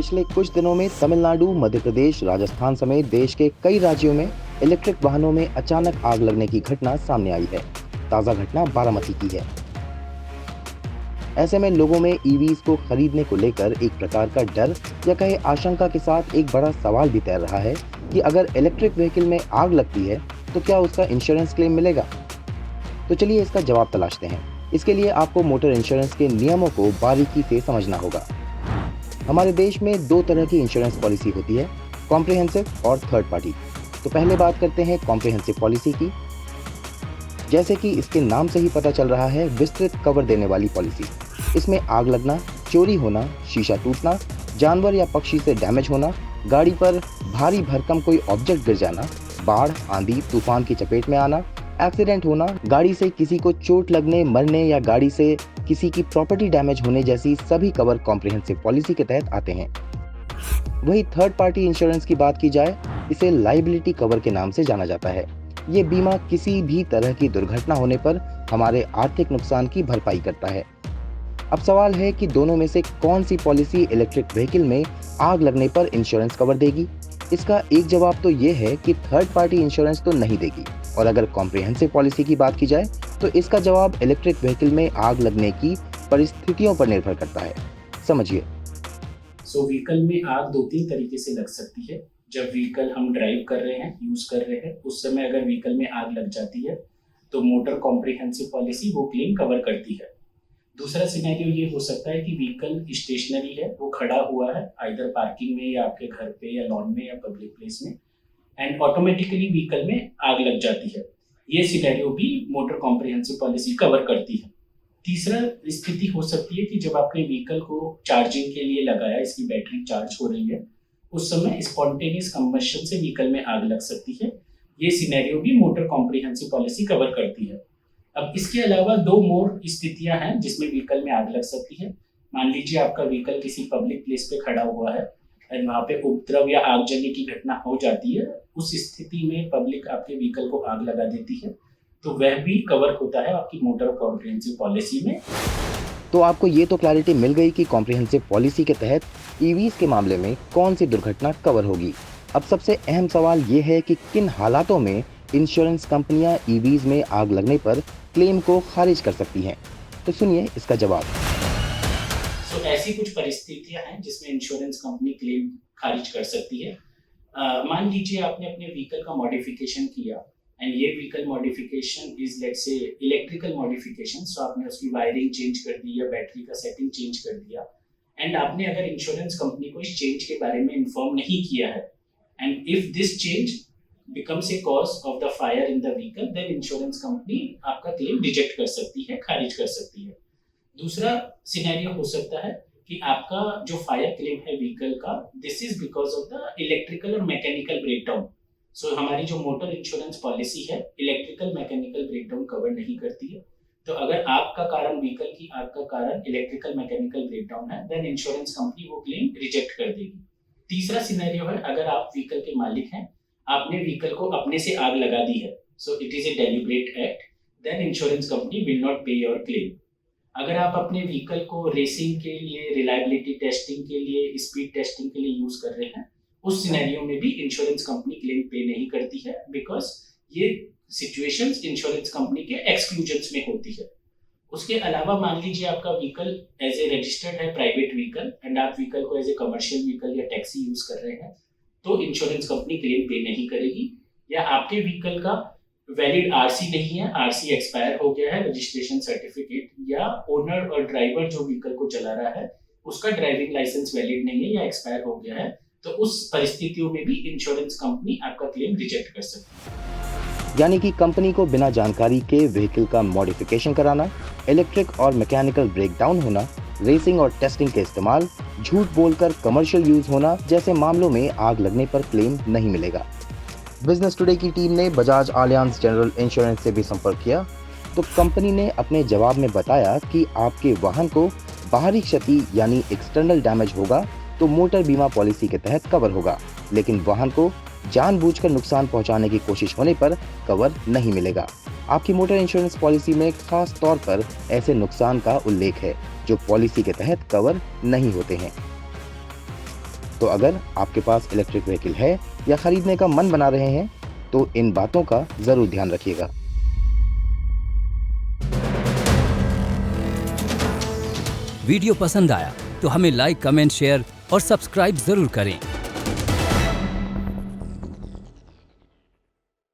पिछले कुछ दिनों में तमिलनाडु, मध्य प्रदेश, राजस्थान समेत देश के कई राज्यों में इलेक्ट्रिक वाहनों में अचानक आग लगने की घटना सामने आई है। ताज़ा घटना बारामती की है। ऐसे में लोगों में ईवीज को खरीदने को लेकर एक प्रकार का डर या कहे आशंका के साथ एक बड़ा सवाल भी तैर रहा है कि अगर इलेक्ट्रिक व्हीकल में आग लगती है तो क्या उसका इंश्योरेंस क्लेम मिलेगा। तो चलिए इसका जवाब तलाशते हैं। इसके लिए आपको मोटर इंश्योरेंस के नियमों को बारीकी से समझना होगा। हमारे देश में दो तरह की इंश्योरेंस पॉलिसी होती है, कॉम्प्रिहेंसिव और थर्ड पार्टी। तो पहले बात करते हैं कॉम्प्रिहेंसिव पॉलिसी की। जैसे कि इसके नाम से ही पता चल रहा है, विस्तृत कवर देने वाली पॉलिसी। इसमें आग लगना, चोरी होना, शीशा टूटना, जानवर या पक्षी से डैमेज होना, गाड़ी पर भारी भरकम कोई ऑब्जेक्ट गिर जाना, बाढ़, आंधी, तूफान की चपेट में आना, एक्सीडेंट होना, गाड़ी से किसी को चोट लगने, मरने या गाड़ी से किसी की प्रॉपर्टी डैमेज होने जैसी सभी कवर कॉम्प्रिहेंसिव पॉलिसी के तहत आते हैं। वही थर्ड पार्टी इंश्योरेंस की बात की जाए, इसे लायबिलिटी कवर के नाम से जाना जाता है। ये बीमा किसी भी तरह की दुर्घटना होने पर हमारे आर्थिक नुकसान की भरपाई करता है। अब सवाल है कि दोनों में से कौन सी पॉलिसी इलेक्ट्रिक व्हीकल में आग लगने पर इंश्योरेंस कवर देगी। इसका एक जवाब तो ये है कि थर्ड पार्टी इंश्योरेंस तो नहीं देगी, और अगर कॉम्प्रिहेंसिव पॉलिसी की बात की जाए तो इसका जवाब इलेक्ट्रिक व्हीकल में आग लगने की परिस्थितियों पर निर्भर करता है। समझिए। व्हीकल में आग दो तीन तरीके से लग सकती है। जब व्हीकल हम ड्राइव कर रहे हैं, यूज कर रहे हैं, उस समय अगर व्हीकल में आग लग जाती है तो मोटर कॉम्प्रिहेंसिव पॉलिसी वो क्लेम कवर करती है। दूसरा सिनेरियो ये हो सकता है कि व्हीकल स्टेशनरी है, वो खड़ा हुआ है आइदर पार्किंग में या आपके घर पे या लॉन में या पब्लिक प्लेस में, एंड ऑटोमेटिकली व्हीकल में आग लग जाती है। ये सिनेरियो भी मोटर कॉम्प्रिहेंसिव पॉलिसी कवर करती है। तीसरा स्थिति हो सकती है कि जब आपने व्हीकल को चार्जिंग के लिए लगाया, इसकी बैटरी चार्ज हो रही है, उस समय स्पॉन्टेनियस कंबशन से व्हीकल में आग लग सकती है। ये सिनेरियो भी मोटर कॉम्प्रिहेंसिव पॉलिसी कवर करती है। अब इसके अलावा दो मोर स्थितियां हैं जिसमें व्हीकल में आग लग सकती है। मान लीजिए आपका व्हीकल किसी पब्लिक प्लेस पे खड़ा हुआ है और वहां पे उपद्रव या आगजनी की घटना हो जाती है। उस स्थिति में पब्लिक आपके व्हीकल को आग लगा देती है, तो वह भी कवर होता है आपकी मोटर कॉम्प्रिहेंसिव पॉलिसी में। तो आपको ये तो क्लैरिटी मिल गई कि कॉम्प्रिहेंसिव पॉलिसी के तहत ईवीज के मामले में कौन सी दुर्घटना कवर होगी। अब सबसे अहम सवाल ये है कि किन हालातों में इंश्योरेंस कंपनियां ईवीज में आग लगने पर क्लेम को खारिज कर सकती हैं। तो सुनिए इसका जवाब। ऐसी कुछ परिस्थितियां हैं जिसमें इंश्योरेंस कंपनी क्लेम खारिज कर सकती है। मान लीजिए आपने अपने व्हीकल का मॉडिफिकेशन किया एंड ये vehicle modification is let's say electrical modification. So आपने उसकी वायरिंग चेंज कर दी या बैटरी का सेटिंग चेंज कर दिया, एंड आपने अगर इंश्योरेंस कंपनी को इस चेंज के बारे में इन्फॉर्म नहीं किया है, and if this change becomes a cause of the fire in the vehicle, then insurance company आपका क्लेम रिजेक्ट कर सकती है, खारिज कर सकती है। दूसरा सिनेरियो हो सकता है कि आपका जो फायर क्लेम है व्हीकल का, this is because of the electrical और मैकेनिकल ब्रेकडाउन। सो हमारी जो मोटर इंश्योरेंस पॉलिसी है इलेक्ट्रिकल मैकेनिकल ब्रेकडाउन कवर नहीं करती है। तो अगर आपका कारण व्हीकल की आग का कारण इलेक्ट्रिकल मैकेनिकल ब्रेकडाउन है, देन इंश्योरेंस कंपनी वो क्लेम रिजेक्ट कर देगी। तीसरा सिनेरियो है अगर आप व्हीकल के मालिक हैं, आपने व्हीकल को अपने से आग लगा दी है, so it is a deliberate act, then insurance company will not pay your claim. अगर आप अपने व्हीकल को रेसिंग के लिए, रिलायबिलिटी टेस्टिंग के लिए, स्पीड टेस्टिंग के लिए यूज कर रहे हैं, उस सिनेरियो में भी इंश्योरेंस कंपनी क्लेम पे नहीं करती है, बिकॉज ये सिचुएशंस इंश्योरेंस कंपनी के एक्सक्लूजन्स में होती है। उसके अलावा मान लीजिए आपका व्हीकल एज ए रजिस्टर्ड है प्राइवेट व्हीकल, एंड आप व्हीकल को एज ए कमर्शियल व्हीकल या टैक्सी यूज कर रहे हैं, तो इंश्योरेंस कंपनी क्लेम पे नहीं करेगी। या आपके व्हीकल का वैलिड आरसी नहीं है, आरसी एक्सपायर हो गया है, रजिस्ट्रेशन सर्टिफिकेट, या ओनर और ड्राइवर जो व्हीकल को चला रहा है उसका ड्राइविंग लाइसेंस वैलिड नहीं है या एक्सपायर हो गया है, तो उस परिस्थितियों में भी इंश्योरेंस कंपनी आपका क्लेम रिजेक्ट कर सकती है। यानी कि कंपनी को बिना जानकारी के व्हीकल का मॉडिफिकेशन कराना, इलेक्ट्रिक और मैकेनिकल ब्रेकडाउन होना, रेसिंग और टेस्टिंग के इस्तेमाल, झूठ बोलकर कमर्शियल यूज होना जैसे मामलों में आग लगने पर क्लेम नहीं मिलेगा। बिजनेस टुडे की टीम ने बजाज आलियांज जनरल इंश्योरेंस से भी संपर्क किया, तो कंपनी ने अपने जवाब में बताया कि आपके वाहन को बाहरी क्षति यानी एक्सटर्नल डैमेज होगा तो मोटर बीमा पॉलिसी के तहत कवर होगा, लेकिन वाहन को जानबूझकर नुकसान पहुंचाने की कोशिश होने पर कवर नहीं मिलेगा। आपकी मोटर इंश्योरेंस पॉलिसी में खास तौर पर ऐसे नुकसान का उल्लेख है जो पॉलिसी के तहत कवर नहीं होते हैं। तो अगर आपके पास इलेक्ट्रिक व्हीकल है या खरीदने का मन बना रहे हैं तो इन बातों का जरूर ध्यान रखिएगा। वीडियो पसंद आया तो हमें लाइक, कमेंट, शेयर और सब्सक्राइब जरूर करें।